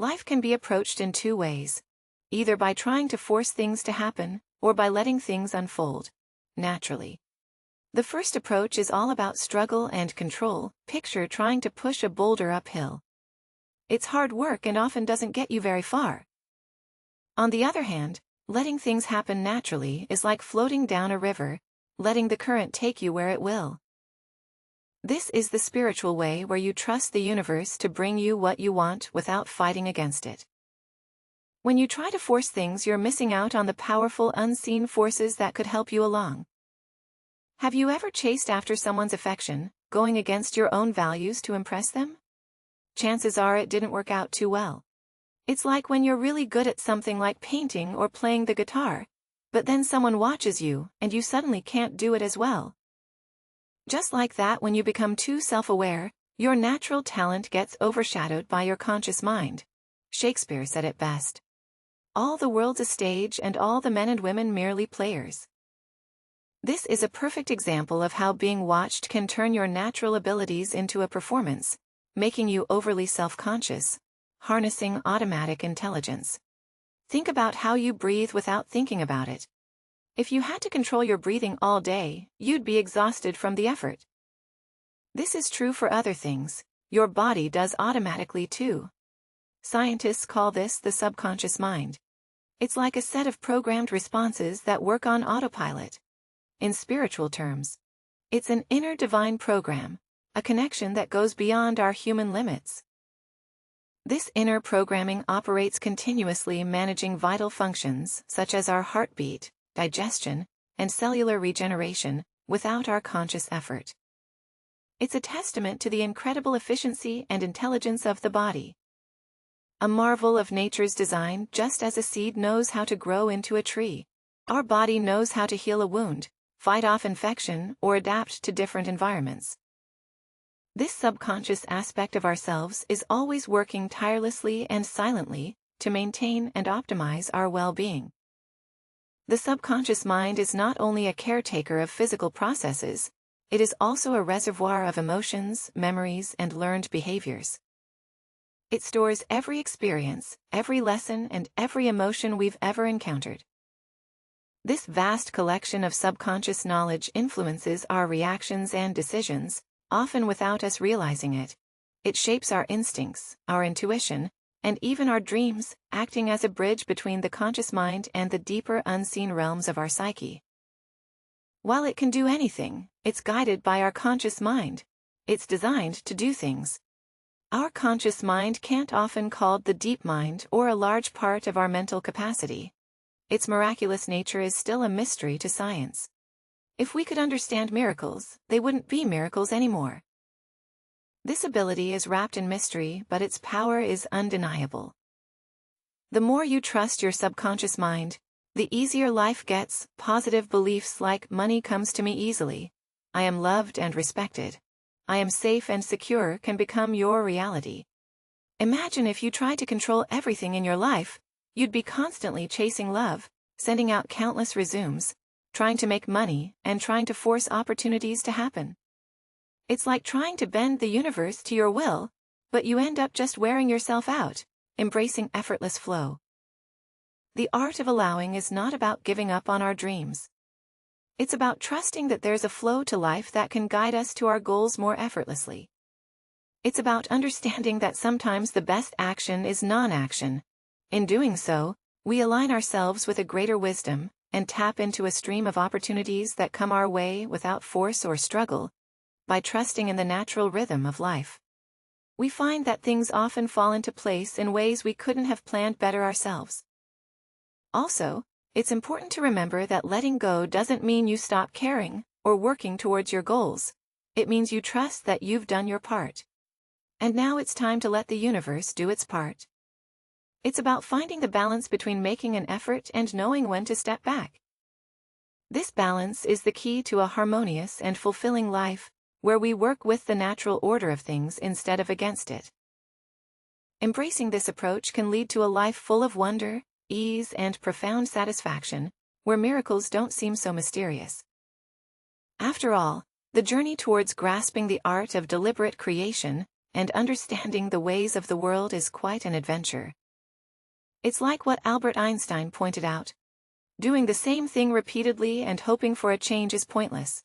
Life can be approached in two ways, either by trying to force things to happen, or by letting things unfold naturally. The first approach is all about struggle and control. Picture trying to push a boulder uphill. It's hard work and often doesn't get you very far. On the other hand, letting things happen naturally is like floating down a river, letting the current take you where it will. This is the spiritual way, where you trust the universe to bring you what you want without fighting against it. When you try to force things, you're missing out on the powerful unseen forces that could help you along. Have you ever chased after someone's affection, going against your own values to impress them? Chances are it didn't work out too well. It's like when you're really good at something like painting or playing the guitar, but then someone watches you and you suddenly can't do it as well. Just like that, when you become too self-aware, your natural talent gets overshadowed by your conscious mind. Shakespeare said it best. All the world's a stage and all the men and women merely players. This is a perfect example of how being watched can turn your natural abilities into a performance, making you overly self-conscious, harnessing automatic intelligence. Think about how you breathe without thinking about it. If you had to control your breathing all day, you'd be exhausted from the effort. This is true for other things. Your body does automatically too. Scientists call this the subconscious mind. It's like a set of programmed responses that work on autopilot. In spiritual terms, it's an inner divine program, a connection that goes beyond our human limits. This inner programming operates continuously, managing vital functions such as our heartbeat, digestion, and cellular regeneration, without our conscious effort. It's a testament to the incredible efficiency and intelligence of the body. A marvel of nature's design. Just as a seed knows how to grow into a tree, our body knows how to heal a wound, fight off infection, or adapt to different environments. This subconscious aspect of ourselves is always working tirelessly and silently to maintain and optimize our well-being. The subconscious mind is not only a caretaker of physical processes, it is also a reservoir of emotions, memories, and learned behaviors. It stores every experience, every lesson, and every emotion we've ever encountered. This vast collection of subconscious knowledge influences our reactions and decisions, often without us realizing it. It shapes our instincts, our intuition, and even our dreams, acting as a bridge between the conscious mind and the deeper unseen realms of our psyche. While it can do anything, it's guided by our conscious mind. It's designed to do things. Our conscious mind can't often called the deep mind or a large part of our mental capacity. Its miraculous nature is still a mystery to science. If we could understand miracles, they wouldn't be miracles anymore. This ability is wrapped in mystery, but its power is undeniable. The more you trust your subconscious mind, the easier life gets. Positive beliefs like money comes to me easily, I am loved and respected, I am safe and secure can become your reality. Imagine if you tried to control everything in your life. You'd be constantly chasing love, sending out countless resumes, trying to make money, and trying to force opportunities to happen. It's like trying to bend the universe to your will, but you end up just wearing yourself out, embracing effortless flow. The art of allowing is not about giving up on our dreams. It's about trusting that there's a flow to life that can guide us to our goals more effortlessly. It's about understanding that sometimes the best action is non-action. In doing so, we align ourselves with a greater wisdom, and tap into a stream of opportunities that come our way without force or struggle. By trusting in the natural rhythm of life, we find that things often fall into place in ways we couldn't have planned better ourselves. Also, it's important to remember that letting go doesn't mean you stop caring or working towards your goals. It means you trust that you've done your part. And now it's time to let the universe do its part. It's about finding the balance between making an effort and knowing when to step back. This balance is the key to a harmonious and fulfilling life, where we work with the natural order of things instead of against it. Embracing this approach can lead to a life full of wonder, ease, and profound satisfaction, where miracles don't seem so mysterious. After all, the journey towards grasping the art of deliberate creation and understanding the ways of the world is quite an adventure. It's like what Albert Einstein pointed out. Doing the same thing repeatedly and hoping for a change is pointless.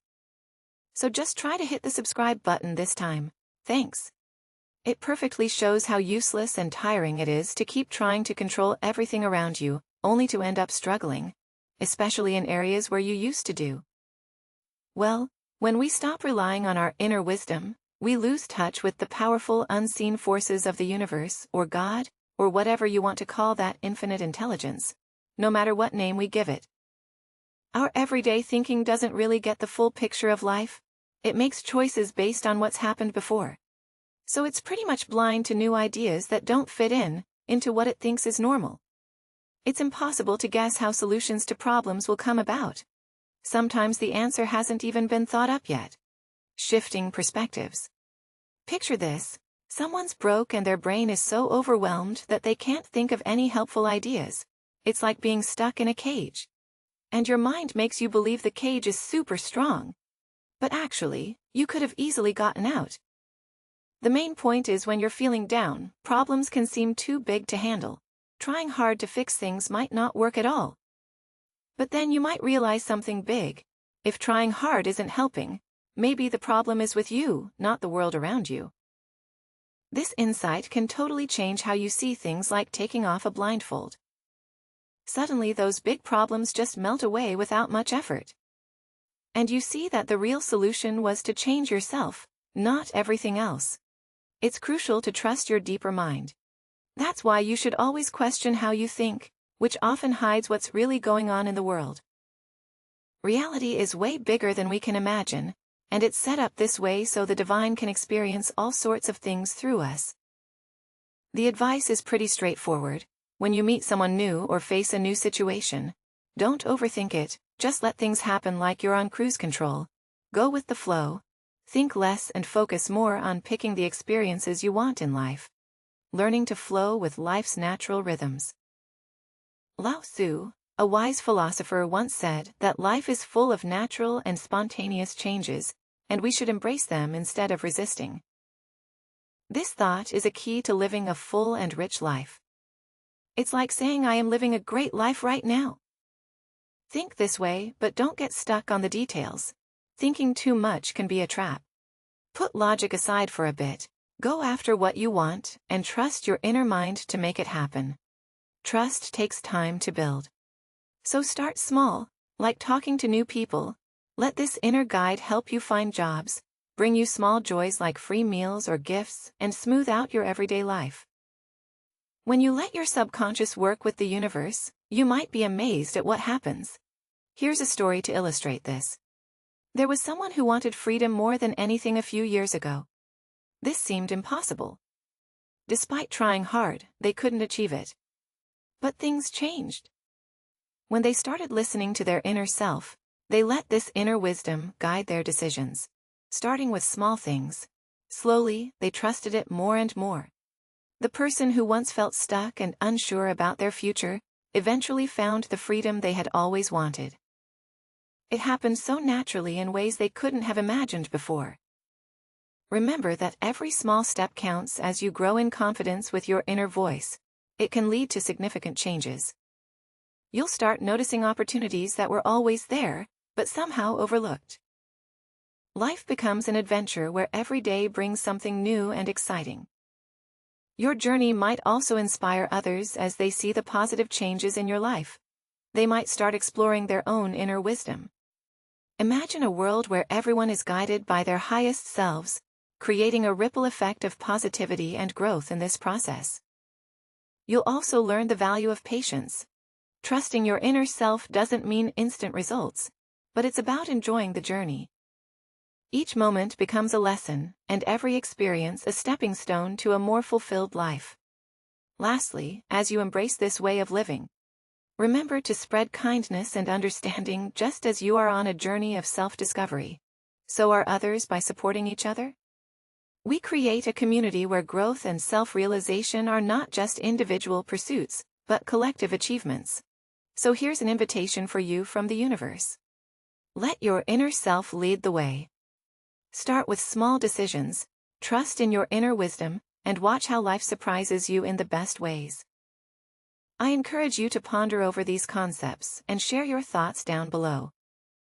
So just try to hit the subscribe button this time. Thanks. It perfectly shows how useless and tiring it is to keep trying to control everything around you, only to end up struggling, especially in areas where you used to do. Well, when we stop relying on our inner wisdom, we lose touch with the powerful unseen forces of the universe, or God, or whatever you want to call that infinite intelligence, no matter what name we give it. Our everyday thinking doesn't really get the full picture of life. It makes choices based on what's happened before. So it's pretty much blind to new ideas that don't fit into what it thinks is normal. It's impossible to guess how solutions to problems will come about. Sometimes the answer hasn't even been thought up yet. Shifting perspectives. Picture this. Someone's broke and their brain is so overwhelmed that they can't think of any helpful ideas. It's like being stuck in a cage. And your mind makes you believe the cage is super strong. But actually, you could have easily gotten out. The main point is when you're feeling down, problems can seem too big to handle. Trying hard to fix things might not work at all. But then you might realize something big. If trying hard isn't helping, maybe the problem is with you, not the world around you. This insight can totally change how you see things, like taking off a blindfold. Suddenly those big problems just melt away without much effort. And you see that the real solution was to change yourself, not everything else. It's crucial to trust your deeper mind. That's why you should always question how you think, which often hides what's really going on in the world. Reality is way bigger than we can imagine, and it's set up this way so the divine can experience all sorts of things through us. The advice is pretty straightforward. When you meet someone new or face a new situation, don't overthink it, just let things happen like you're on cruise control. Go with the flow. Think less and focus more on picking the experiences you want in life. Learning to flow with life's natural rhythms. Lao Tzu, a wise philosopher, once said that life is full of natural and spontaneous changes, and we should embrace them instead of resisting. This thought is a key to living a full and rich life. It's like saying, I am living a great life right now. Think this way, but don't get stuck on the details. Thinking too much can be a trap. Put logic aside for a bit, go after what you want, and trust your inner mind to make it happen. Trust takes time to build. So start small, like talking to new people. Let this inner guide help you find jobs, bring you small joys like free meals or gifts, and smooth out your everyday life. When you let your subconscious work with the universe, you might be amazed at what happens. Here's a story to illustrate this. There was someone who wanted freedom more than anything a few years ago. This seemed impossible. Despite trying hard, they couldn't achieve it. But things changed. When they started listening to their inner self, they let this inner wisdom guide their decisions. Starting with small things, slowly they trusted it more and more. The person who once felt stuck and unsure about their future eventually found the freedom they had always wanted. It happened so naturally in ways they couldn't have imagined before. Remember that every small step counts as you grow in confidence with your inner voice. It can lead to significant changes. You'll start noticing opportunities that were always there, but somehow overlooked. Life becomes an adventure where every day brings something new and exciting. Your journey might also inspire others as they see the positive changes in your life. They might start exploring their own inner wisdom. Imagine a world where everyone is guided by their highest selves, creating a ripple effect of positivity and growth in this process. You'll also learn the value of patience. Trusting your inner self doesn't mean instant results, but it's about enjoying the journey. Each moment becomes a lesson, and every experience a stepping stone to a more fulfilled life. Lastly, as you embrace this way of living, remember to spread kindness and understanding. Just as you are on a journey of self-discovery, so are others by supporting each other. We create a community where growth and self-realization are not just individual pursuits, but collective achievements. So here's an invitation for you from the universe. Let your inner self lead the way. Start with small decisions. Trust in your inner wisdom, and watch how life surprises you in the best ways. I encourage you to ponder over these concepts and share your thoughts down below.